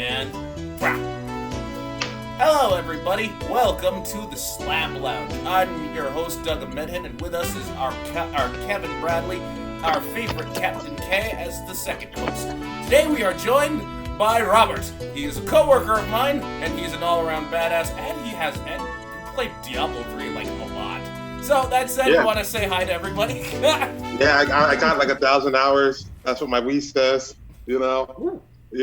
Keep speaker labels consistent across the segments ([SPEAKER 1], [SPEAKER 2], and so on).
[SPEAKER 1] And hello, everybody. Welcome to the Slab Lounge. I'm your host, Doug Medhin, and with us is our Kevin Bradley, our favorite Captain K, as the second host. Today we are joined by Robert. He is a co-worker of mine, and he's an all-around badass, and he played Diablo 3 like a lot. So that said, I want to say hi to everybody.
[SPEAKER 2] I got like 1,000 hours. That's what my Wii says. You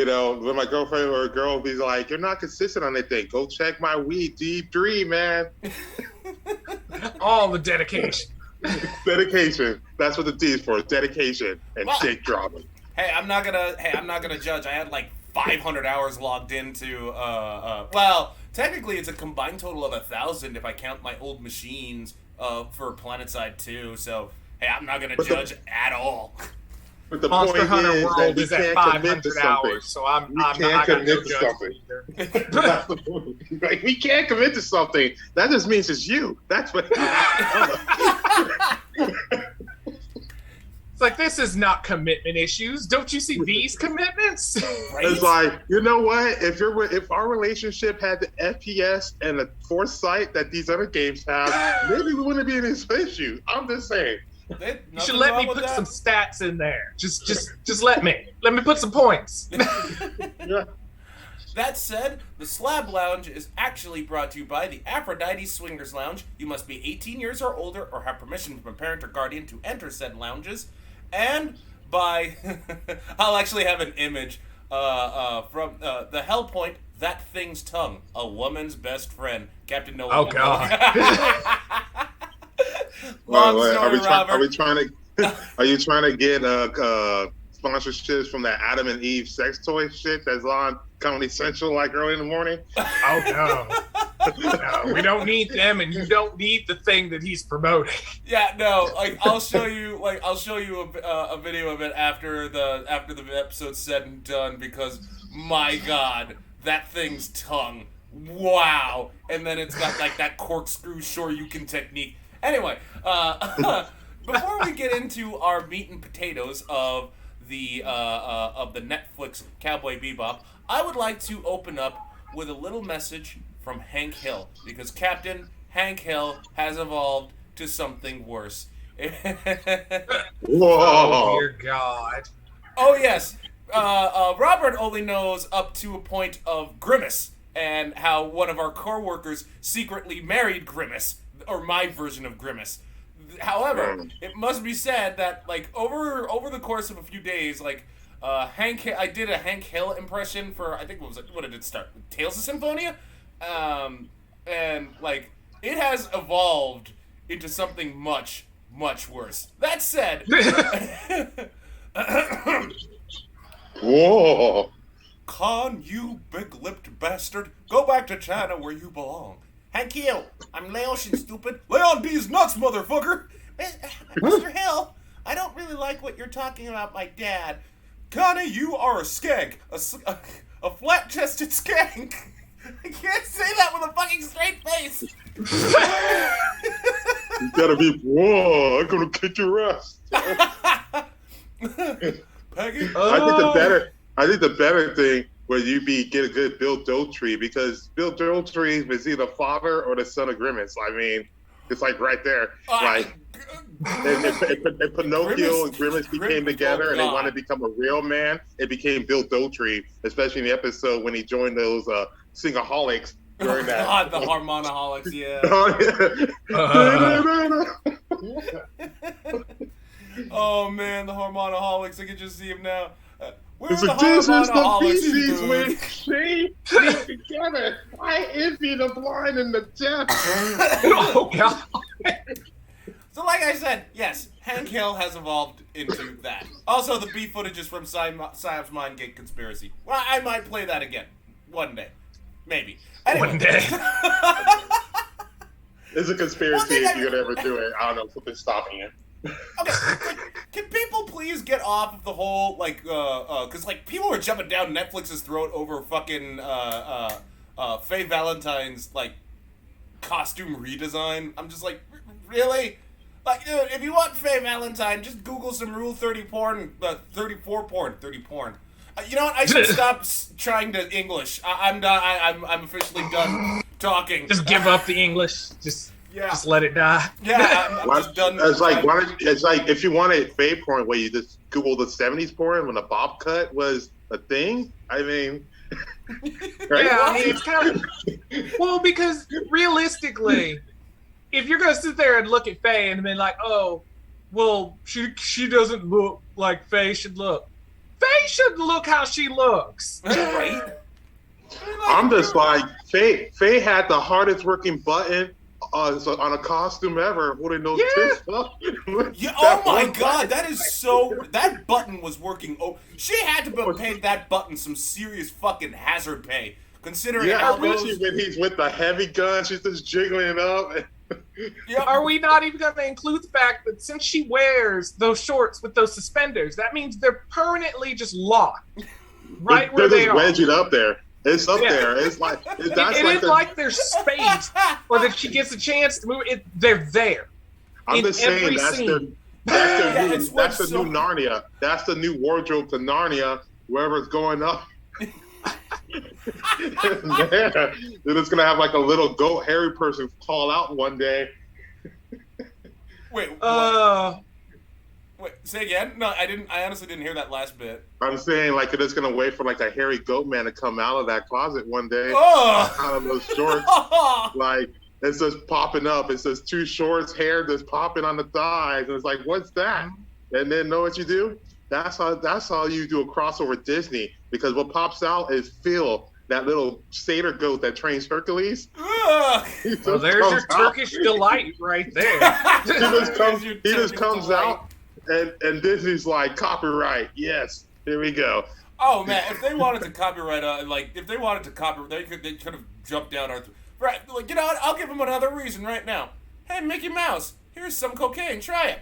[SPEAKER 2] know, when my girlfriend or a girl be like, "You're not consistent on anything. Go check my Wii D3, man."
[SPEAKER 3] All the dedication.
[SPEAKER 2] Dedication. That's what the D is for. Dedication and shake dropping.
[SPEAKER 1] Hey, I'm not gonna judge. I had like 500 hours logged into. Technically, it's a combined total of 1,000 if I count my old machines for PlanetSide 2. So, hey, I'm not gonna judge at all.
[SPEAKER 2] But the
[SPEAKER 3] Monster
[SPEAKER 2] point
[SPEAKER 3] Hunter World
[SPEAKER 2] is
[SPEAKER 3] is at 500 hours, so I'm not going to judge either.
[SPEAKER 2] That's the point. Like, we can't commit to something. That just means it's you. That's what.
[SPEAKER 3] It's like, this is not commitment issues. Don't you see these commitments?
[SPEAKER 1] Right?
[SPEAKER 2] It's like, you know what? If our relationship had the FPS and the foresight that these other games have, maybe we wouldn't be in this issue. I'm just saying.
[SPEAKER 3] You should let me put some stats in there. Just let me. Let me put some points.
[SPEAKER 2] Yeah.
[SPEAKER 1] That said, the Slab Lounge is actually brought to you by the Aphrodite Swingers Lounge. You must be 18 years or older or have permission from a parent or guardian to enter said lounges. And by... I'll actually have an image from the Hell Point, That Thing's Tongue, a woman's best friend, Captain Noah.
[SPEAKER 3] Oh, God.
[SPEAKER 2] Are you trying to get sponsorships from that Adam and Eve sex toy shit that's on Comedy Central like early in the morning?
[SPEAKER 3] Oh, no. No, we don't need them, and you don't need the thing that he's promoting.
[SPEAKER 1] Yeah, no. Like, I'll show you a video of it after the episode's said and done, because my God, that thing's tongue. Wow. And then it's got like that corkscrew Shoryuken technique. Anyway, before we get into our meat and potatoes of the Netflix Cowboy Bebop, I would like to open up with a little message from Hank Hill, because Captain Hank Hill has evolved to something worse.
[SPEAKER 2] Whoa!
[SPEAKER 3] Oh, dear God.
[SPEAKER 1] Oh yes, Robert only knows up to a point of Grimace, and how one of our co-workers secretly married Grimace. Or my version of Grimace. However, it must be said that like over the course of a few days, like I did a Hank Hill impression for, I think what did it start? Tales of Symphonia, and like it has evolved into something much worse. That said,
[SPEAKER 2] Whoa!
[SPEAKER 1] Con, you big-lipped bastard, go back to China where you belong. Hank Hill, I'm Laotian, stupid. Lay on these nuts, motherfucker! Mr. Hill, I don't really like what you're talking about my dad. Connie, you are a skank. A flat-chested skank. I can't say that with a fucking straight face.
[SPEAKER 2] You gotta be, whoa, I'm gonna kick your ass.
[SPEAKER 1] Peggy?
[SPEAKER 2] I think the better thing would get a good Bill Dotree, because Bill Dotree is either the father or the son of Grimace. I mean, it's like right there. Like, if Pinocchio and Grimace became together and they wanted to become a real man, it became Bill Dotree, especially in the episode when he joined those singaholics during that.
[SPEAKER 1] God, the harmonaholics, yeah. Oh man, the harmonaholics! I can just see him now.
[SPEAKER 2] It's a distance the species when she live together. I envy the blind and the deaf.
[SPEAKER 3] Oh, God.
[SPEAKER 1] So like I said, yes, Hank Hill has evolved into that. Also, the B footage is from Psyop's Mindgate Conspiracy. Well, I might play that again. One day. Maybe. Anyway.
[SPEAKER 3] One day.
[SPEAKER 2] It's a conspiracy if you're going to ever do it. I don't know, something's stopping it.
[SPEAKER 1] Okay, can people please get off of the whole, like, because, like, people are jumping down Netflix's throat over fucking, Faye Valentine's, like, costume redesign. I'm just like, really? Like, dude, if you want Faye Valentine, just Google some Rule 30 porn, 30 porn. You know what? I should stop trying to English. I'm done. I'm officially done talking.
[SPEAKER 3] Just give up the English. Just let it die.
[SPEAKER 1] Yeah, I'm just done.
[SPEAKER 2] It's like if you wanted fade porn, where you just Google the '70s porn when the bob cut was a thing. I mean, right?
[SPEAKER 3] Yeah, I mean it's kind of because realistically, if you're gonna sit there and look at Faye and be like, oh, well, she doesn't look like Faye should look. Faye should look how she looks.
[SPEAKER 1] Right?
[SPEAKER 2] I'm just like Faye had the hardest working button on a costume ever. Holding those tits up.
[SPEAKER 1] Yeah. Oh my God, that button was working. Oh, she had to have paid that button some serious fucking hazard pay, considering how
[SPEAKER 2] especially when he's with the heavy gun, she's just jiggling it up.
[SPEAKER 3] Yeah. Are we not even going to include the fact that since she wears those shorts with those suspenders, that means they're permanently just locked right where they are?
[SPEAKER 2] Wedged up there. It's up there. It's like
[SPEAKER 3] it isn't like there's space or that she gets a chance to move. They're there.
[SPEAKER 2] I'm just saying that's the new Narnia. That's the new wardrobe to Narnia. Wherever's going up. Then it's gonna have like a little goat hairy person call out one day.
[SPEAKER 1] Wait, say again? No, I didn't. I honestly didn't hear that last bit.
[SPEAKER 2] I'm saying like it's gonna wait for like a hairy goat man to come out of that closet one day,
[SPEAKER 1] out
[SPEAKER 2] of those shorts. Like it's just popping up. It's just two shorts, hair just popping on the thighs, and it's like, what's that? And then know what you do? That's how you do a crossover Disney, because what pops out is Phil, that little satyr goat that trains Hercules.
[SPEAKER 3] Well, there's your Turkish delight right there.
[SPEAKER 2] he just comes out, and Disney's like, copyright, yes, here we go.
[SPEAKER 1] Oh man, if they wanted to copyright, they could have jumped down our. Right, like, you know what? I'll give them another reason right now. Hey, Mickey Mouse, here's some cocaine. Try it.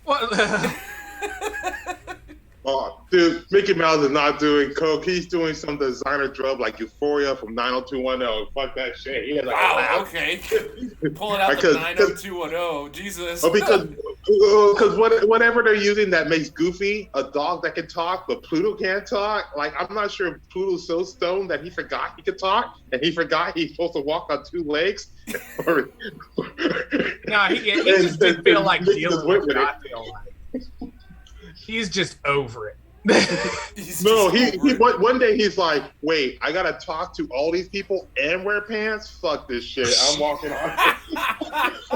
[SPEAKER 3] What?
[SPEAKER 2] Oh, dude, Mickey Mouse is not doing coke. He's doing some designer drug like Euphoria from 90210. Fuck that shit. He has like
[SPEAKER 1] wow, okay. Pulling out the 90210. Jesus.
[SPEAKER 2] Oh, because whatever they're using that makes Goofy a dog that can talk, but Pluto can't talk. Like, I'm not sure if Pluto's so stoned that he forgot he could talk, and he forgot he's supposed to walk on two legs.
[SPEAKER 3] No, he just didn't feel like dealing with it. I feel like. He's just over it.
[SPEAKER 2] One day he's like, wait, I gotta talk to all these people and wear pants? Fuck this shit. I'm walking on.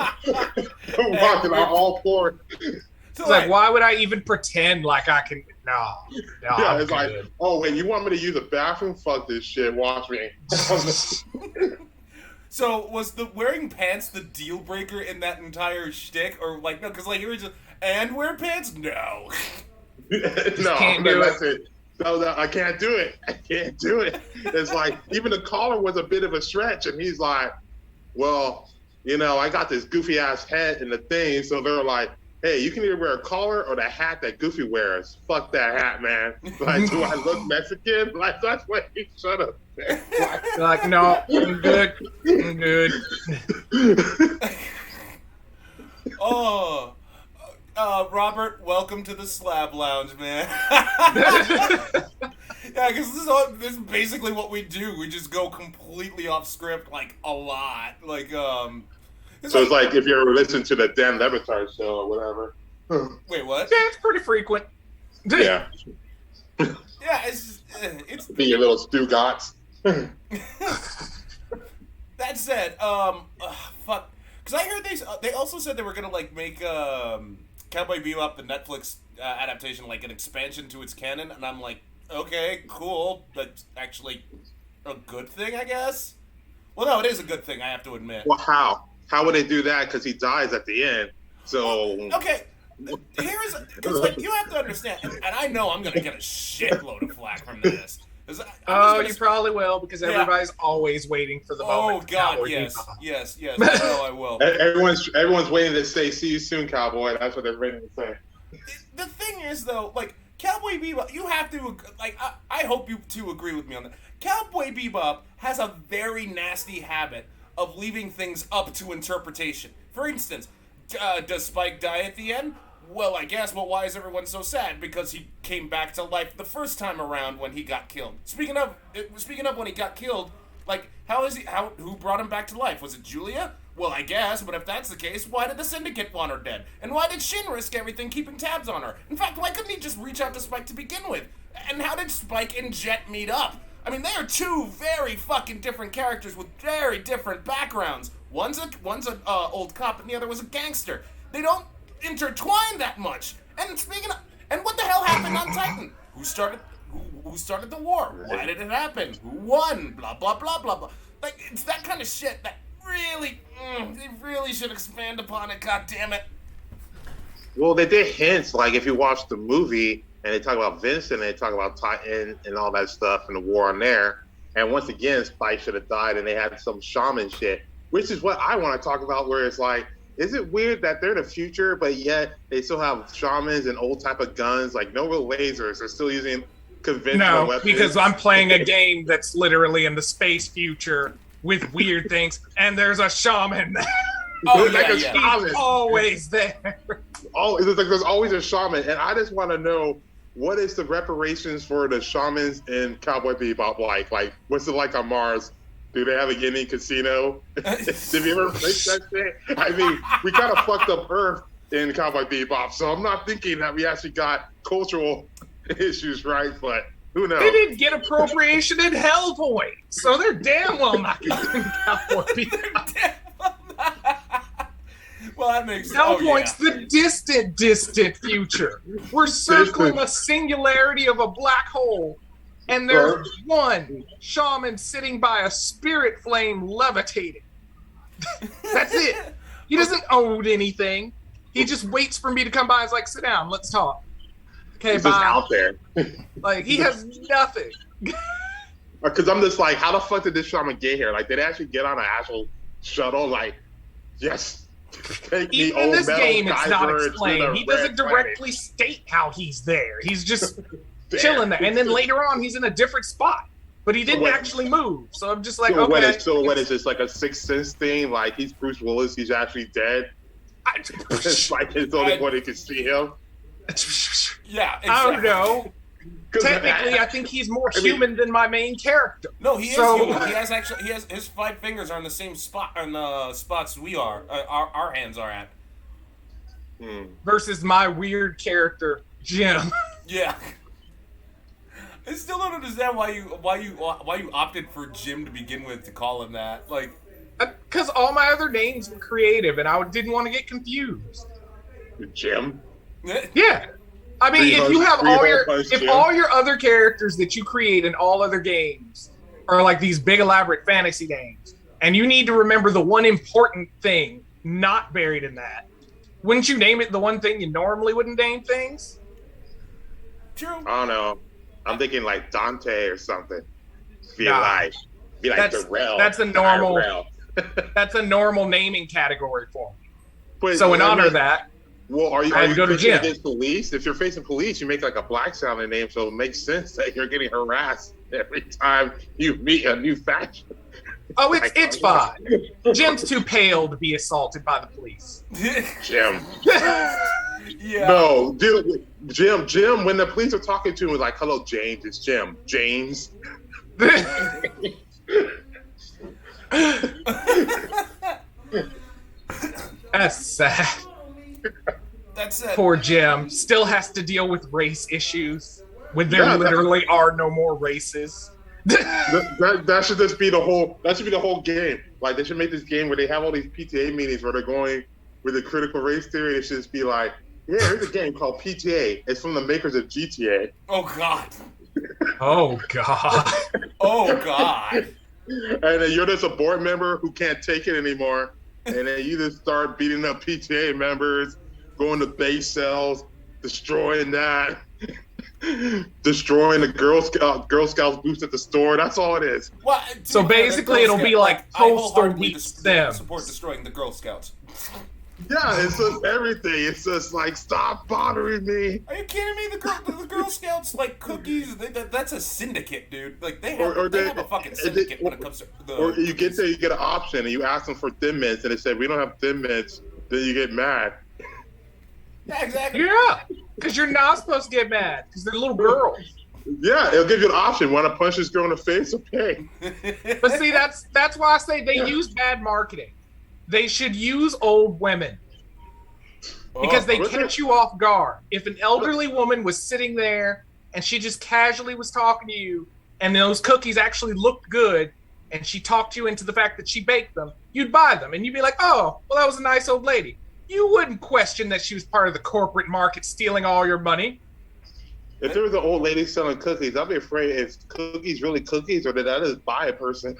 [SPEAKER 2] I'm walking on all four.
[SPEAKER 3] It's like, why would I even pretend like I can? No.
[SPEAKER 2] Yeah, it's like, oh wait, you want me to use the bathroom? Fuck this shit. Watch me.
[SPEAKER 1] So was the wearing pants the deal breaker in that entire shtick, or like no? Because like he was just and wear pants? No.
[SPEAKER 3] Can't do it.
[SPEAKER 2] No, I can't do it. I can't do it. It's like even the collar was a bit of a stretch, and he's like, well, you know, I got this goofy ass hat and the thing, so they're like, hey, you can either wear a collar or the hat that Goofy wears. Fuck that hat, man. Like, do I look Mexican? Like, that's why he shut up.
[SPEAKER 3] Like, no, I'm good. I'm good.
[SPEAKER 1] Oh, Robert, welcome to the Slab Lounge, man. Yeah, because this is basically what we do. We just go completely off script, like, a lot. Like,
[SPEAKER 2] it's like if you ever listen to the Dan Le Batard show or whatever.
[SPEAKER 1] Wait, what?
[SPEAKER 3] Yeah, it's pretty frequent.
[SPEAKER 2] Yeah.
[SPEAKER 1] Yeah, it's
[SPEAKER 2] be your little Stugots.
[SPEAKER 1] That said, fuck, because I heard they also said they were gonna like make Cowboy Bebop, the Netflix adaptation, like an expansion to its canon, and I'm like, okay, cool, that's actually a good thing, I guess. Well, no, it is a good thing, I have to admit.
[SPEAKER 2] Well, how? How would they do that? Because he dies at the end. So
[SPEAKER 1] okay, because like you have to understand, and I know I'm gonna get a shitload of flack from this.
[SPEAKER 3] You probably will, because everybody's always waiting for the moment.
[SPEAKER 1] Oh God, yes. I know I will.
[SPEAKER 2] Everyone's waiting to say "See you soon, cowboy." That's what they're waiting to say.
[SPEAKER 1] The thing is, though, like Cowboy Bebop, you have to like. I hope you two agree with me on that. Cowboy Bebop has a very nasty habit of leaving things up to interpretation. For instance, does Spike die at the end? Well, I guess, but why is everyone so sad? Because he came back to life the first time around when he got killed. Speaking of when he got killed, like, who brought him back to life? Was it Julia? Well, I guess, but if that's the case, why did the Syndicate want her dead? And why did Shin risk everything keeping tabs on her? In fact, why couldn't he just reach out to Spike to begin with? And how did Spike and Jet meet up? I mean, they are two very fucking different characters with very different backgrounds. One's a old cop and the other was a gangster. They don't intertwine that much. And and what the hell happened on Titan? Who started the war? Why did it happen? Who won? Blah blah blah blah blah. Like, it's that kind of shit that really they really should expand upon it. God damn it.
[SPEAKER 2] Well, they did hints, like if you watch the movie and they talk about Vincent and they talk about Titan and all that stuff and the war on there. And once again, Spike should have died and they had some shaman shit, which is what I want to talk about, where it's like, is it weird that they're in the future, but yet they still have shamans and old type of guns, like no real lasers? They're still using conventional weapons.
[SPEAKER 3] Because I'm playing a game that's literally in the space future with weird things, and there's a shaman.
[SPEAKER 1] Shaman.
[SPEAKER 3] He's always there.
[SPEAKER 2] It's like there's always a shaman, and I just want to know, what is the reparations for the shamans in Cowboy Bebop like? Like, what's it like on Mars? Do they have a Guinea casino? Did you ever play that shit? I mean, we kind of fucked up Earth in Cowboy Bebop, so I'm not thinking that we actually got cultural issues right, but who knows?
[SPEAKER 3] They didn't get appropriation in Hellpoint, so they're damn well not going to Cowboy Bebop.
[SPEAKER 1] Well, that makes sense.
[SPEAKER 3] Hellpoint's the distant future. We're circling a singularity of a black hole, and there's one shaman sitting by a spirit flame levitating. That's it. He doesn't own anything. He just waits for me to come by. He's like, sit down, let's talk. Okay,
[SPEAKER 2] He's
[SPEAKER 3] bye.
[SPEAKER 2] just out there.
[SPEAKER 3] Like, he has nothing.
[SPEAKER 2] Because I'm just like, how the fuck did this shaman get here? Like, did they actually get on an actual shuttle? Like, yes.
[SPEAKER 3] Even in this game, it's not explained. He doesn't directly state how he's there. He's just chilling there. And then later on, he's in a different spot. But he didn't actually move. So I'm just like, okay.
[SPEAKER 2] So what is this, like a Sixth Sense thing? Like, he's Bruce Willis, he's actually dead? It's like it's the only one who can see him?
[SPEAKER 1] Yeah, exactly.
[SPEAKER 3] I don't know. Technically, I think he's more human than my main character.
[SPEAKER 1] No, he is human. He has his 5 fingers are in the same spot, on the spots we are. Our hands are at.
[SPEAKER 3] Versus my weird character, Jim.
[SPEAKER 1] Yeah. I still don't understand why you opted for Jim to begin with, to call him that. Like,
[SPEAKER 3] because all my other names were creative, and I didn't want to get confused.
[SPEAKER 2] Jim?
[SPEAKER 3] Yeah. I mean, if you have all your other characters that you create in all other games are like these big elaborate fantasy games, and you need to remember the one important thing not buried in that, wouldn't you name it the one thing you normally wouldn't name things?
[SPEAKER 1] True.
[SPEAKER 2] I don't know. I'm thinking like Dante or something. Be like Darrell.
[SPEAKER 3] That's a normal. That's a normal naming category for me.
[SPEAKER 2] But,
[SPEAKER 3] so in honor of that.
[SPEAKER 2] Well, are you facing against police? If you're facing police, you make like a black sounding name, so it makes sense that you're getting harassed every time you meet a new faction.
[SPEAKER 3] Oh, it's fine. Jim's too pale to be assaulted by the police.
[SPEAKER 2] Jim.
[SPEAKER 1] Yeah.
[SPEAKER 2] No, dude, Jim, when the police are talking to him, it's like, hello, James, it's Jim. James.
[SPEAKER 3] That's sad.
[SPEAKER 1] That's it.
[SPEAKER 3] Poor Jim still has to deal with race issues when there literally are no more races.
[SPEAKER 2] that should just be the whole. That should be the whole game. Like, they should make this game where they have all these PTA meetings where they're going with the critical race theory. It should just be like, yeah, there's a game called PTA. It's from the makers of GTA.
[SPEAKER 1] Oh God.
[SPEAKER 3] Oh God.
[SPEAKER 1] Oh God.
[SPEAKER 2] And then you're just a board member who can't take it anymore. And then you just start beating up PTA members, going to base cells, destroying that, destroying the Girl Scouts booths at the store. That's all it is.
[SPEAKER 1] Well,
[SPEAKER 3] so basically, it'll be like Postal Week Stems.
[SPEAKER 1] Support destroying the Girl Scouts.
[SPEAKER 2] Yeah, it's just everything. It's just like, stop bothering me.
[SPEAKER 1] Are you kidding me? The Girl Scouts, like, cookies, that's a syndicate, dude. Like, they have a fucking syndicate when it comes to the...
[SPEAKER 2] Or you get there, you get an option, and you ask them for Thin Mints, and they say, we don't have Thin Mints, then you get mad.
[SPEAKER 1] Yeah, exactly.
[SPEAKER 3] Yeah, because you're not supposed to get mad because they're little girls.
[SPEAKER 2] Yeah, it'll give you an option. Want to punch this girl in the face? Okay.
[SPEAKER 3] But see, that's why I say they use bad marketing. They should use old women because they catch you off guard. If an elderly woman was sitting there and she just casually was talking to you, and those cookies actually looked good, and she talked you into the fact that she baked them, you'd buy them, and you'd be like, "Oh, well, that was a nice old lady." You wouldn't question that she was part of the corporate market stealing all your money.
[SPEAKER 2] If there was an old lady selling cookies, I'd be afraid, is cookies really cookies, or did I just buy a person?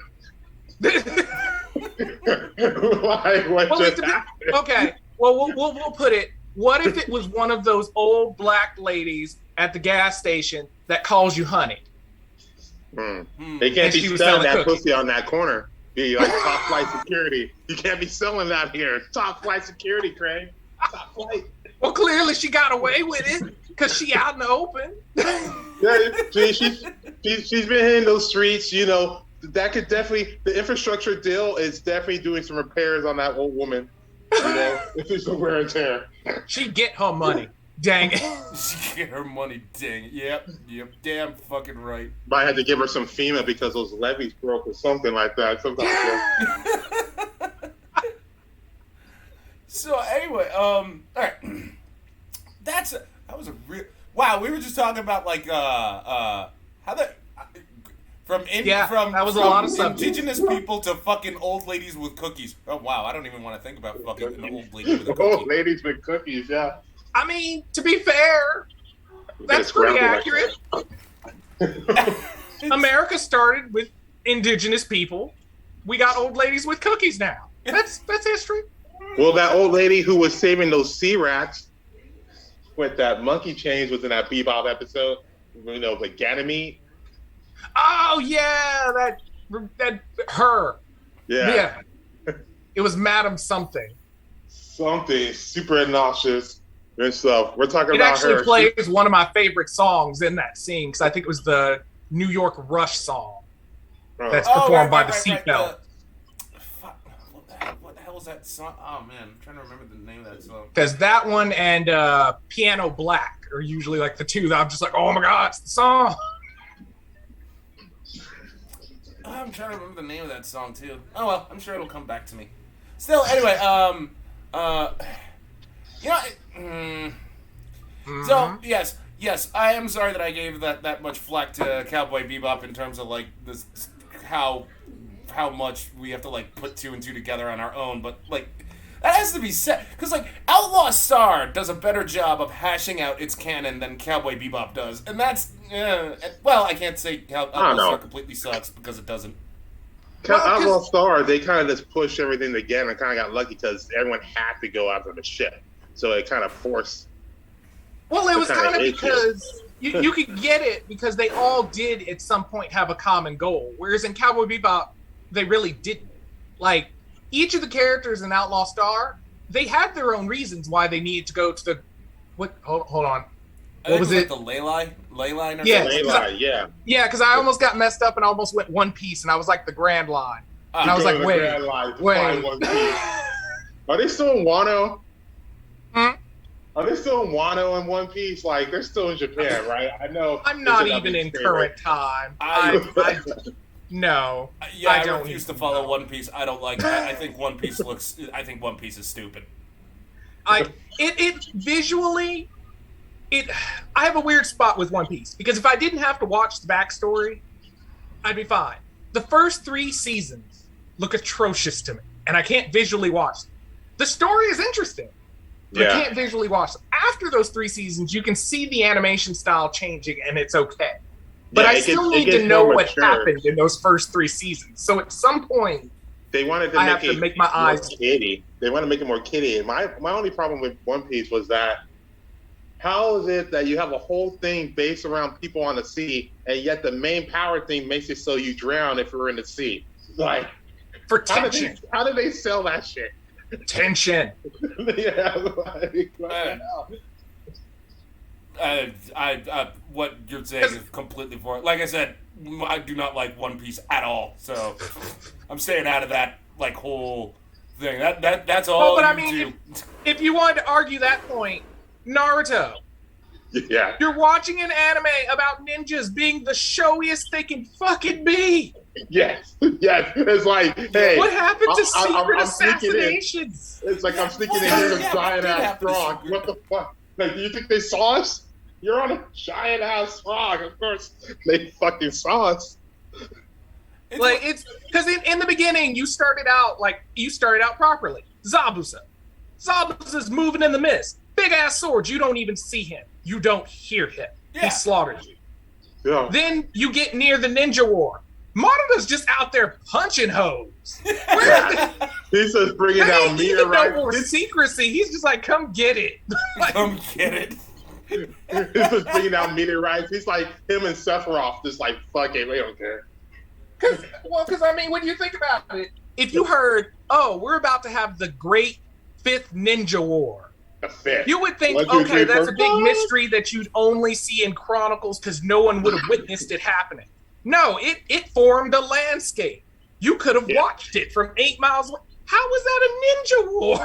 [SPEAKER 3] Okay, well, we'll put it, what if it was one of those old black ladies at the gas station that calls you honey?
[SPEAKER 2] They can't be selling that pussy on that corner. Be like top flight security. You can't be selling that here. Top flight security, Craig. Top flight.
[SPEAKER 3] Well, clearly she got away with it because she out in the open.
[SPEAKER 2] Yeah, she's been hitting those streets. You know, that could definitely, the infrastructure deal is definitely doing some repairs on that old woman. You know, if it's a wear and tear.
[SPEAKER 3] She get her money. Dang it.
[SPEAKER 1] She get her money, dang it. Yep, damn fucking right.
[SPEAKER 2] Might have to give her some FEMA because those levees broke or something like that.
[SPEAKER 1] So anyway, all right. That was a real, wow, we were just talking about like how the from
[SPEAKER 3] that was a lot of
[SPEAKER 1] indigenous people to fucking old ladies with cookies. Oh wow, I don't even want to think about fucking an old lady with a cookie.
[SPEAKER 2] Old ladies with cookies, yeah.
[SPEAKER 3] I mean, to be fair, that's pretty accurate. America started with indigenous people. We got old ladies with cookies now. That's history.
[SPEAKER 2] Well, that old lady who was saving those sea rats with that monkey chains was in that Bebop episode. You know, the Ganymede.
[SPEAKER 3] Oh yeah, that her.
[SPEAKER 2] Yeah.
[SPEAKER 3] It was Madam something.
[SPEAKER 2] Something super nauseous and stuff. We're talking
[SPEAKER 3] it
[SPEAKER 2] about her.
[SPEAKER 3] It actually plays one of my favorite songs in that scene because I think it was the New York Rush song that's performed by the Seatbelt.
[SPEAKER 1] What the hell was that song? Oh man, I'm trying to remember the name of that song.
[SPEAKER 3] Because that one and Piano Black are usually like the two that I'm just like, oh my god, it's the song.
[SPEAKER 1] I'm trying to remember the name of that song too. Oh well, I'm sure it'll come back to me. Still, anyway, you know, so yes, I am sorry that I gave that much flack to Cowboy Bebop in terms of like this how much we have to like put two and two together on our own, but like that has to be said because like Outlaw Star does a better job of hashing out its canon than Cowboy Bebop does, and that's well, I can't say Outlaw Star completely sucks because it doesn't.
[SPEAKER 2] Outlaw Star, they kind of just pushed everything together and kind of got lucky because everyone had to go out of the ship, so it kind of forced.
[SPEAKER 3] Well, it was kind of because you could get it because they all did at some point have a common goal, whereas in Cowboy Bebop they really didn't. Like each of the characters in Outlaw Star, they had their own reasons why they needed to go to the hold on. What was it?
[SPEAKER 1] Like the ley line or
[SPEAKER 3] yeah,
[SPEAKER 1] something?
[SPEAKER 2] Ley line, yeah.
[SPEAKER 3] Yeah, because I almost got messed up and I almost went One Piece and I was like the Grand Line. And I was like, wait.
[SPEAKER 2] One Piece. Are they still in Wano? Are they still in Wano and One Piece? Like, they're still in Japan, right? I know.
[SPEAKER 3] I'm not even in current time. No.
[SPEAKER 1] Yeah, I refuse to follow One Piece. I don't like I think One Piece I think One Piece is stupid.
[SPEAKER 3] It visually, I have a weird spot with One Piece because if I didn't have to watch the backstory, I'd be fine. The first 3 seasons look atrocious to me, and I can't visually watch them. The story is interesting, but I can't visually watch them. After those 3 seasons, you can see the animation style changing, and it's okay. But I still need to know what happened in those first 3 seasons. So at some point,
[SPEAKER 2] they wanted to
[SPEAKER 3] have to make my eyes
[SPEAKER 2] kiddie. They want to make it more kiddie. And my only problem with One Piece was that how is it that you have a whole thing based around people on the sea, and yet the main power thing makes it so you drown if you're in the sea? Like,
[SPEAKER 3] for tension.
[SPEAKER 2] How did they sell that shit?
[SPEAKER 3] Tension.
[SPEAKER 2] Yeah, like,
[SPEAKER 1] what you're saying is completely foreign. Like I said, I do not like One Piece at all, so I'm staying out of that like whole thing. That's all.
[SPEAKER 3] Well, but I mean, if you wanted to argue that point, Naruto.
[SPEAKER 2] Yeah.
[SPEAKER 3] You're watching an anime about ninjas being the showiest they can fucking be.
[SPEAKER 2] Yes. It's like, hey,
[SPEAKER 3] What happened to secret
[SPEAKER 2] I'm sneaking in.
[SPEAKER 3] assassinations?
[SPEAKER 2] It's like I'm sneaking in here with giant ass frog. What the fuck? Like, do you think they saw us? You're on a giant ass frog. Of course, they fucking saw us.
[SPEAKER 3] It's because in the beginning you started out properly. Zabuza's moving in the mist. Big ass sword. You don't even see him. You don't hear him.
[SPEAKER 1] Yeah.
[SPEAKER 3] He slaughters you.
[SPEAKER 2] Yeah.
[SPEAKER 3] Then you get near the ninja war. Madara's just out there punching hoes.
[SPEAKER 2] He's just bringing down meteorites.
[SPEAKER 3] No more secrecy. He's just like, come get it.
[SPEAKER 1] Come get it.
[SPEAKER 2] He's just bringing down meteorites. He's like him and Sephiroth, just like, fuck it, we don't care.
[SPEAKER 3] Because I mean, when you think about it, if you heard, oh, we're about to have the great 5th Ninja War, you would think, okay, that's a big mystery that you'd only see in Chronicles because no one would have witnessed it happening. No, it formed a landscape. You could have watched it from 8 miles away. How was that a ninja war?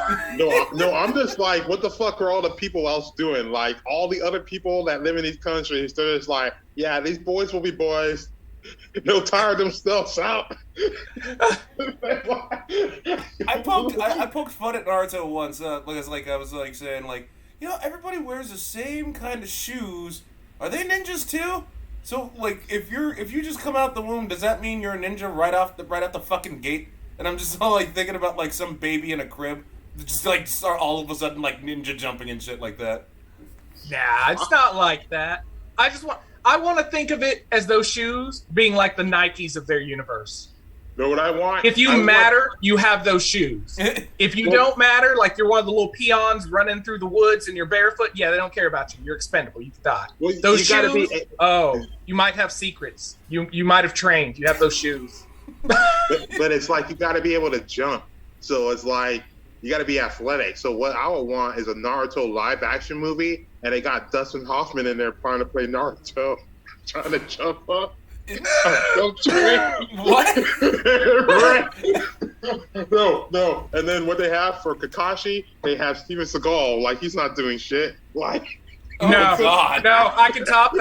[SPEAKER 2] No, I'm just like, what the fuck are all the people else doing? Like, all the other people that live in these countries, they're just like, yeah, these boys will be boys. They'll tire themselves out.
[SPEAKER 1] I poked fun at Naruto once because I was saying everybody wears the same kind of shoes. Are they ninjas too? So if you just come out the womb, does that mean you're a ninja right out the fucking gate? And I'm just all thinking about some baby in a crib, just start all of a sudden ninja jumping and shit like that.
[SPEAKER 3] Nah, it's not like that. I want to think of it as those shoes being like the Nikes of their universe.
[SPEAKER 2] Know what I want?
[SPEAKER 3] If you you have those shoes. If you don't matter, like you're one of the little peons running through the woods and you're barefoot, yeah, they don't care about you. You're expendable. You can die.
[SPEAKER 2] Well,
[SPEAKER 3] those shoes, you might have secrets. You might have trained. You have those shoes.
[SPEAKER 2] but it's like you got to be able to jump. So it's like you got to be athletic. So what I would want is a Naruto live action movie, and they got Dustin Hoffman in there trying to play Naruto, trying to jump up.
[SPEAKER 1] What?
[SPEAKER 2] No. And then what they have for Kakashi, they have Steven Seagal. Like, he's not doing shit. Like,
[SPEAKER 1] God.
[SPEAKER 3] No, I can top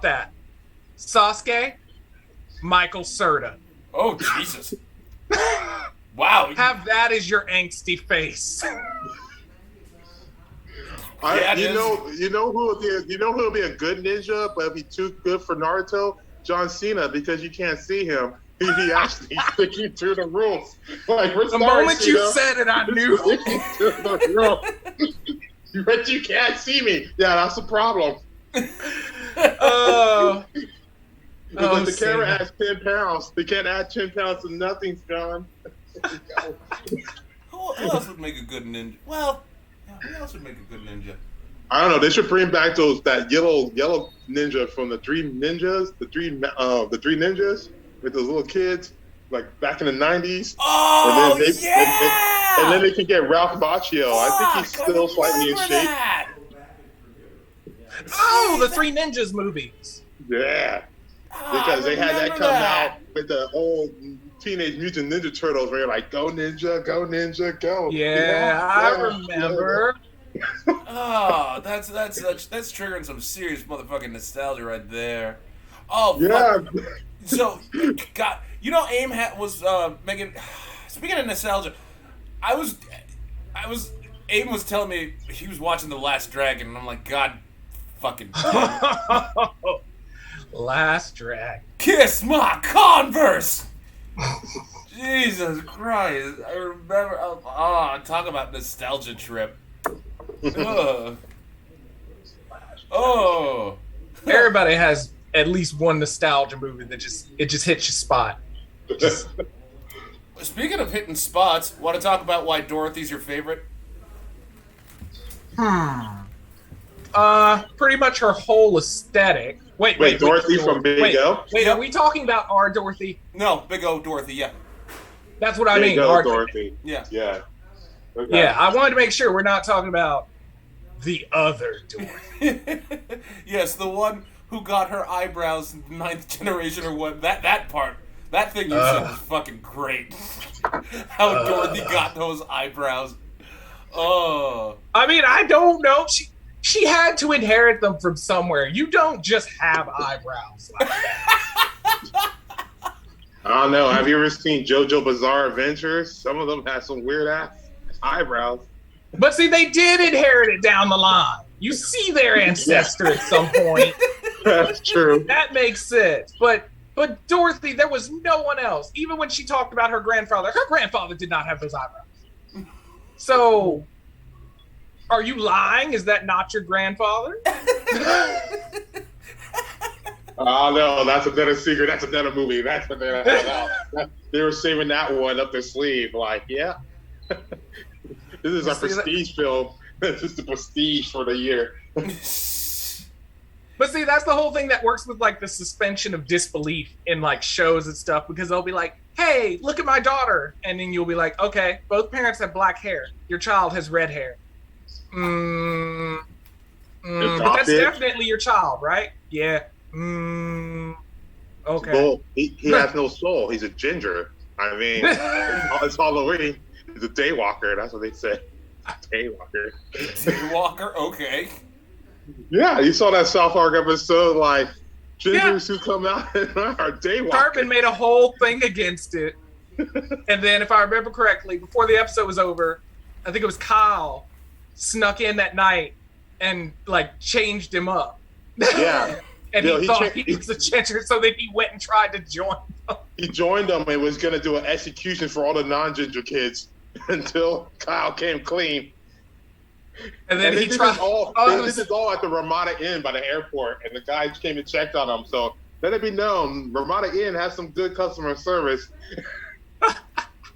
[SPEAKER 3] that. Sasuke, Michael Serta.
[SPEAKER 1] Oh, Jesus. Wow.
[SPEAKER 3] Have that as your angsty face.
[SPEAKER 2] You know who will be a good ninja, but it'd be too good for Naruto? John Cena, because you can't see him. He actually sticking to the rules.
[SPEAKER 3] The moment you said it, I knew.
[SPEAKER 2] But you can't see me. Yeah, that's the problem. The camera adds 10 pounds. They can't add 10 pounds to nothing, John.
[SPEAKER 1] Who else would make a good ninja? Well, who else would make a good ninja?
[SPEAKER 2] I don't know. They should bring back that yellow ninja from the Three Ninjas, the three ninjas with those little kids, like back in the 90s.
[SPEAKER 1] Oh,
[SPEAKER 2] and then they can get Ralph Macchio. I think he's still slightly in shape.
[SPEAKER 1] That.
[SPEAKER 3] Oh, the Three Ninjas movies.
[SPEAKER 2] Yeah, because they had that come out with the old Teenage Mutant Ninja Turtles, where you're like, "Go ninja, go!"
[SPEAKER 3] Yeah, I remember.
[SPEAKER 1] Oh, that's triggering some serious motherfucking nostalgia right there. Oh,
[SPEAKER 2] yeah.
[SPEAKER 1] Fuck. So, God, AIM was making. Speaking of nostalgia, AIM was telling me he was watching The Last Dragon, and I'm like, God, fucking.
[SPEAKER 3] Last Dragon.
[SPEAKER 1] Kiss my Converse. Jesus Christ! I remember. Talk about nostalgia trip. Oh.
[SPEAKER 3] Everybody has at least one nostalgia movie that just hits your spot.
[SPEAKER 1] Speaking of hitting spots, want to talk about why Dorothy's your favorite?
[SPEAKER 3] Pretty much her whole aesthetic. Wait,
[SPEAKER 2] Dorothy from Big O?
[SPEAKER 3] Wait, are we talking about our Dorothy?
[SPEAKER 1] No, Big O Dorothy, yeah.
[SPEAKER 3] That's what I mean.
[SPEAKER 2] Big O Dorothy.
[SPEAKER 1] Yeah.
[SPEAKER 2] Yeah. Okay.
[SPEAKER 3] Yeah, I wanted to make sure we're not talking about the other Dorothy.
[SPEAKER 1] Yes, the one who got her eyebrows in the 9th generation or what. That part. That thing you said was fucking great. How Dorothy got those eyebrows. Oh.
[SPEAKER 3] I mean, I don't know. She had to inherit them from somewhere. You don't just have eyebrows like that.
[SPEAKER 2] I don't know. Have you ever seen JoJo Bizarre Adventures? Some of them have some weird ass eyebrows.
[SPEAKER 3] But see, they did inherit it down the line. You see their ancestor at some point.
[SPEAKER 2] That's true.
[SPEAKER 3] That makes sense. But Dorothy, there was no one else. Even when she talked about her grandfather did not have those eyebrows. So, are you lying? Is that not your grandfather?
[SPEAKER 2] Oh no, that's another secret. That's another movie. That's what they were saving that one up their sleeve. Like, yeah, this is a prestige film. This is the prestige for the year.
[SPEAKER 3] But see, that's the whole thing that works with like the suspension of disbelief in like shows and stuff, because they'll be like, "Hey, look at my daughter," and then you'll be like, "Okay, both parents have black hair. Your child has red hair." But that's definitely your child, right? Yeah. Okay.
[SPEAKER 2] Well, he has no soul. He's a ginger. I mean, it's Halloween. He's a daywalker. That's what they say. Daywalker.
[SPEAKER 1] Daywalker. Okay.
[SPEAKER 2] Yeah, you saw that South Park episode, like gingers who come out and are daywalkers.
[SPEAKER 3] Cartman made a whole thing against it, and then, if I remember correctly, before the episode was over, I think it was Kyle snuck in that night and like changed him up.
[SPEAKER 2] Yeah.
[SPEAKER 3] And he thought he was a ginger, so then he went and tried to join them. He
[SPEAKER 2] joined them and was going to do an execution for all the non-ginger kids until Kyle came clean.
[SPEAKER 3] And then he tried.
[SPEAKER 2] This is all at the Ramada Inn by the airport, and the guys came and checked on him. So let it be known, Ramada Inn has some good customer service.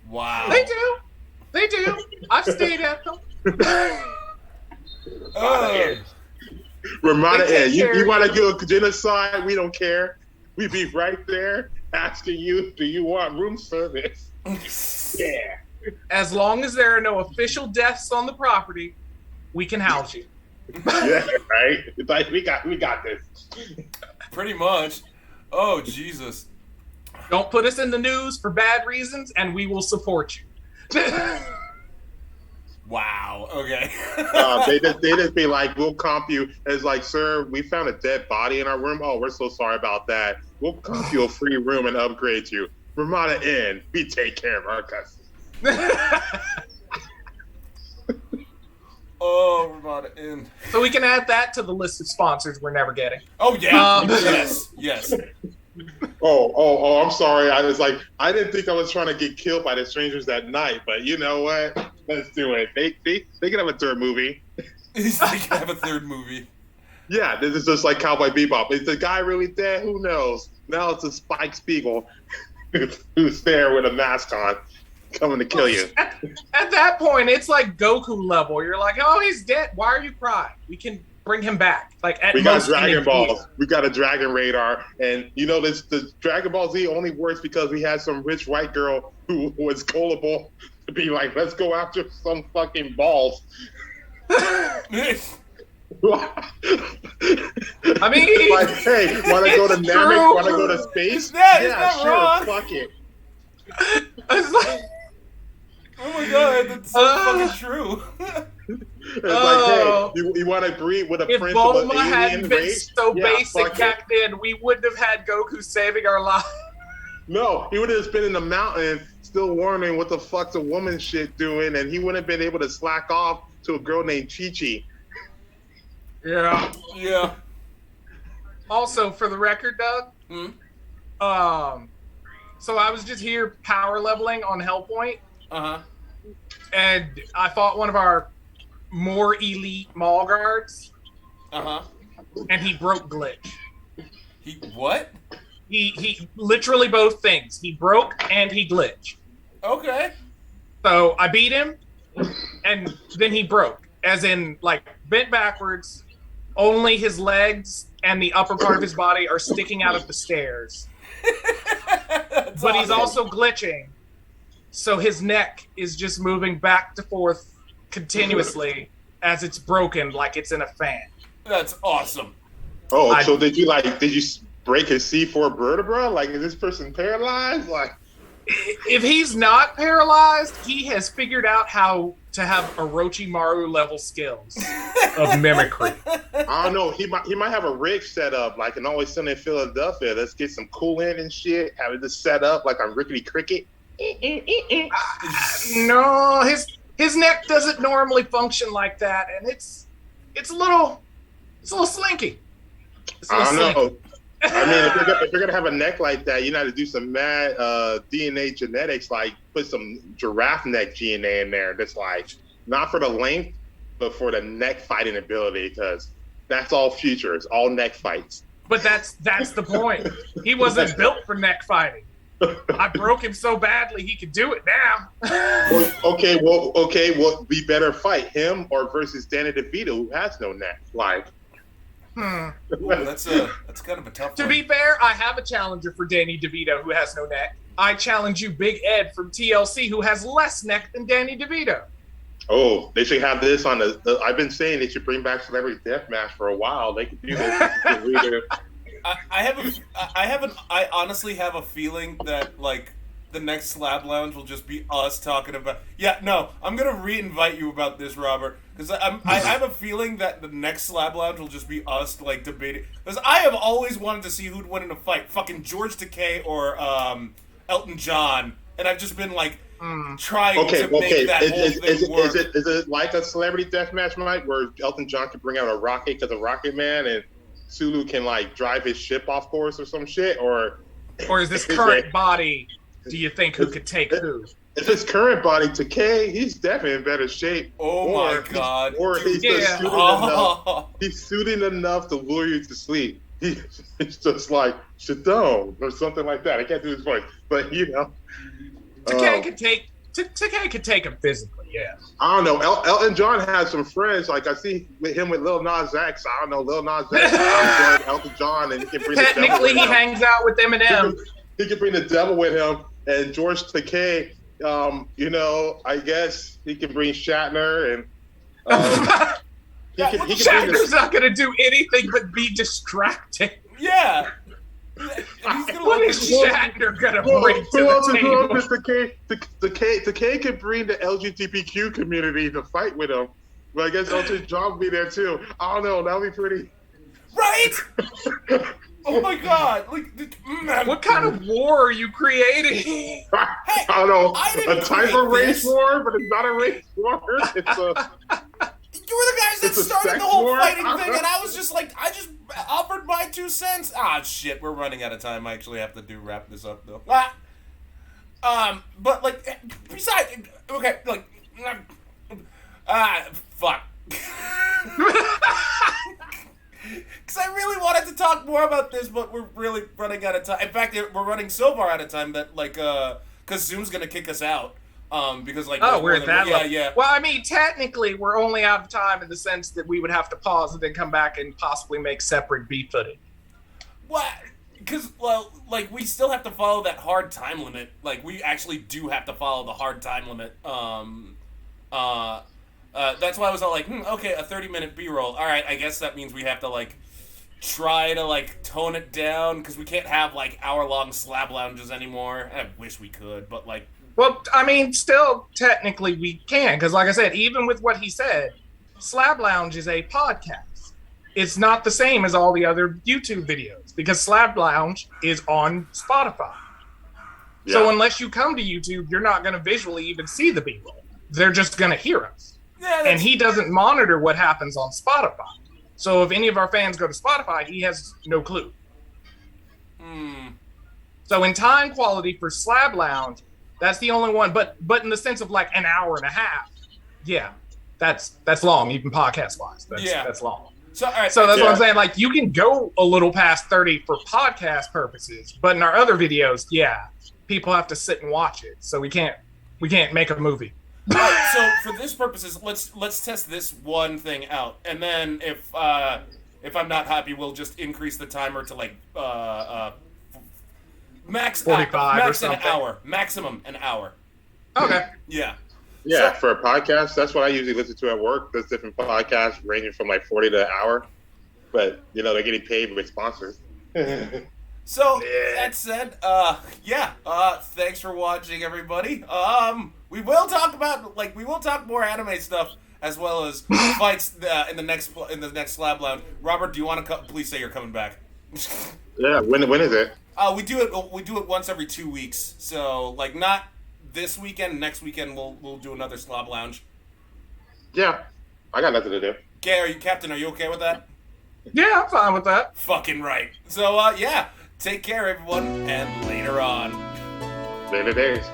[SPEAKER 1] Wow.
[SPEAKER 3] They do. I've stayed at them.
[SPEAKER 2] Ramada Inn. You want to do a genocide? We don't care. We be right there asking you, do you want room service? Yeah.
[SPEAKER 3] As long as there are no official deaths on the property, we can house you.
[SPEAKER 2] Yeah, right? It's like, we got this.
[SPEAKER 1] Pretty much. Oh, Jesus.
[SPEAKER 3] Don't put us in the news for bad reasons, and we will support you.
[SPEAKER 1] Wow. Okay.
[SPEAKER 2] They just be like, we'll comp you. It's like, sir, we found a dead body in our room. Oh, we're so sorry about that. We'll comp you a free room and upgrade you. Ramada Inn, we take care of our customers.
[SPEAKER 1] Oh, Ramada Inn.
[SPEAKER 3] So we can add that to the list of sponsors we're never getting.
[SPEAKER 1] Oh yeah. Yes.
[SPEAKER 2] Oh, I'm sorry. I didn't think I was trying to get killed by the strangers that night, but you know what? Let's do it. They can have a third movie.
[SPEAKER 1] They can have a third movie.
[SPEAKER 2] Yeah, this is just like Cowboy Bebop. Is the guy really dead? Who knows? Now it's a Spike Spiegel who's there with a mask on, coming to kill you.
[SPEAKER 3] At that point, it's like Goku level. You're like, oh, he's dead. Why are you crying? We can bring him back. Like
[SPEAKER 2] we got Dragon Balls. We got a Dragon Radar, and you know this. The Dragon Ball Z only works because we had some rich white girl who was gullible to be like, let's go after some fucking balls.
[SPEAKER 3] I mean,
[SPEAKER 2] like, hey, want to go to Namek? Want to go to space?
[SPEAKER 1] Yeah, sure. Wrong.
[SPEAKER 2] Fuck it.
[SPEAKER 3] It's like,
[SPEAKER 1] oh my god, that's so fucking true.
[SPEAKER 2] It's like, hey, you want to breed with a prince of an alien race? If Bulma hadn't been
[SPEAKER 3] so basic back then, we wouldn't have had Goku saving our lives.
[SPEAKER 2] No, he would have just been in the mountain, still wondering what the fuck's a woman shit doing, and he wouldn't have been able to slack off to a girl named Chi-Chi.
[SPEAKER 3] Yeah. Also, for the record, Doug, so I was just here power leveling on Hellpoint. And I fought one of our more elite mall guards. And he broke glitch.
[SPEAKER 1] He what?
[SPEAKER 3] He literally both things. He broke and he glitched.
[SPEAKER 1] Okay.
[SPEAKER 3] So I beat him, and then he broke, as in like bent backwards. Only his legs and the upper part of his body are sticking out of the stairs. But he's also glitching, so his neck is just moving back to forth continuously as it's broken, like it's in a fan.
[SPEAKER 1] That's awesome.
[SPEAKER 2] Oh, so did you break his C4 vertebra? Like, is this person paralyzed? Like,
[SPEAKER 3] if he's not paralyzed, he has figured out how to have Orochimaru level skills of mimicry.
[SPEAKER 2] I don't know. He might have a rig set up like an Always Sunny in Philadelphia. Let's get some coolant and shit. Have it just set up like on Rickety Cricket.
[SPEAKER 3] No, his neck doesn't normally function like that, and it's a little slinky.
[SPEAKER 2] I don't know. I mean, if you're gonna have a neck like that, you know how to do some mad DNA genetics, like put some giraffe neck DNA in there. That's like not for the length, but for the neck fighting ability, because that's all future. It's all neck fights.
[SPEAKER 3] But that's the point. He wasn't built for neck fighting. I broke him so badly he could do it now.
[SPEAKER 2] Okay, well, we better fight him or versus Danny DeVito, who has no neck. Like.
[SPEAKER 1] Ooh, that's kind of a tough one.
[SPEAKER 3] To be fair, I have a challenger for Danny DeVito who has no neck. I challenge you, Big Ed from TLC, who has less neck than Danny DeVito.
[SPEAKER 2] Oh, they should have this on the I've been saying they should bring back Celebrity Deathmatch for a while. They could do this.
[SPEAKER 1] I honestly have a feeling that like the next Slab Lounge will just be us talking about. Yeah, no, I'm gonna re-invite you about this, Robert, because I have a feeling that the next Slab Lounge will just be us like debating. Because I have always wanted to see who'd win in a fight, fucking George Takei or Elton John, and I've just been like trying to make that whole thing work.
[SPEAKER 2] Is it like a Celebrity Deathmatch night where Elton John can bring out a rocket because of Rocket Man and Sulu can like drive his ship off course or some shit, or
[SPEAKER 3] is this current body? Do you think who could take who?
[SPEAKER 2] If his current body, Takei, he's definitely in better shape.
[SPEAKER 1] Oh my god!
[SPEAKER 2] Or he's just suited enough. He's suited enough to lure you to sleep. He's just like sit down or something like that. I can't do his voice, but you know,
[SPEAKER 3] Takei could take him physically. Yeah.
[SPEAKER 2] I don't know. Elton John has some friends. Like I see him with Lil Nas X. I don't know. Lil Nas X, Elton John, and he can bring.
[SPEAKER 3] Technically, he hangs out with Eminem.
[SPEAKER 2] He can bring the devil with him. And George Takei, you know, I guess he can bring Shatner, and
[SPEAKER 3] Shatner's not going to do anything but be distracting.
[SPEAKER 1] Yeah.
[SPEAKER 3] What is Shatner going to bring to the table?
[SPEAKER 2] Takei can bring the LGBTQ community to fight with him. But I guess Elton John will be there too. I don't know. That'll be pretty.
[SPEAKER 1] Right? Oh my god! Like,
[SPEAKER 3] what kind of war are you creating?
[SPEAKER 1] Hey,
[SPEAKER 2] I don't know. A type of race war, but it's not a race war. It's a.
[SPEAKER 1] You were the guys that started the whole fighting thing, and I was just like, I just offered my 2 cents. Ah, shit, we're running out of time. I actually have to wrap this up though. But like, besides, okay, like, fuck. Because I really wanted to talk more about this, but we're really running out of time. In fact, we're running so far out of time that, like, because Zoom's going to kick us out. Because, like...
[SPEAKER 3] Oh, we're at that level.
[SPEAKER 1] Yeah.
[SPEAKER 3] Well, I mean, technically, we're only out of time in the sense that we would have to pause and then come back and possibly make separate beat footage.
[SPEAKER 1] What? Because, well, like, we still have to follow that hard time limit. Like, we actually do have to follow the hard time limit. That's why I was all like, okay, a 30-minute B-roll. All right, I guess that means we have to, like, try to, like, tone it down, because we can't have, like, hour-long Slab Lounges anymore. I wish we could, but, like...
[SPEAKER 3] Well, I mean, still, technically, we can, because, like I said, even with what he said, Slab Lounge is a podcast. It's not the same as all the other YouTube videos, because Slab Lounge is on Spotify. Yeah. So unless you come to YouTube, you're not going to visually even see the B-roll. They're just going to hear us. Yeah, and he doesn't monitor what happens on Spotify. So if any of our fans go to Spotify, he has no clue. So in time quality for Slab Lounge, that's the only one. But in the sense of like an hour and a half, yeah, that's long, even podcast-wise. That's long. So that's what I'm saying. Like, you can go a little past 30 for podcast purposes, but in our other videos, yeah, people have to sit and watch it. So we can't make a movie.
[SPEAKER 1] Right, so for this purposes, let's test this one thing out, and then if I'm not happy, we'll just increase the timer to like max
[SPEAKER 3] 45 or
[SPEAKER 1] something. An hour, maximum an hour.
[SPEAKER 3] Okay.
[SPEAKER 1] Yeah.
[SPEAKER 2] Yeah, for a podcast, that's what I usually listen to at work. There's different podcasts ranging from like 40 to an hour, but you know they're getting paid with sponsors.
[SPEAKER 1] So that said, thanks for watching, everybody. We will talk more anime stuff as well as fights in the next Slab Lounge. Robert, do you want to please say you're coming back?
[SPEAKER 2] Yeah, when is it?
[SPEAKER 1] We do it once every 2 weeks. So like not this weekend, next weekend we'll do another Slab Lounge.
[SPEAKER 2] Yeah, I got nothing to do.
[SPEAKER 1] Okay, Captain, are you okay with that?
[SPEAKER 3] Yeah, I'm fine with that.
[SPEAKER 1] Fucking right. So yeah, take care everyone, and later on.
[SPEAKER 2] Later days.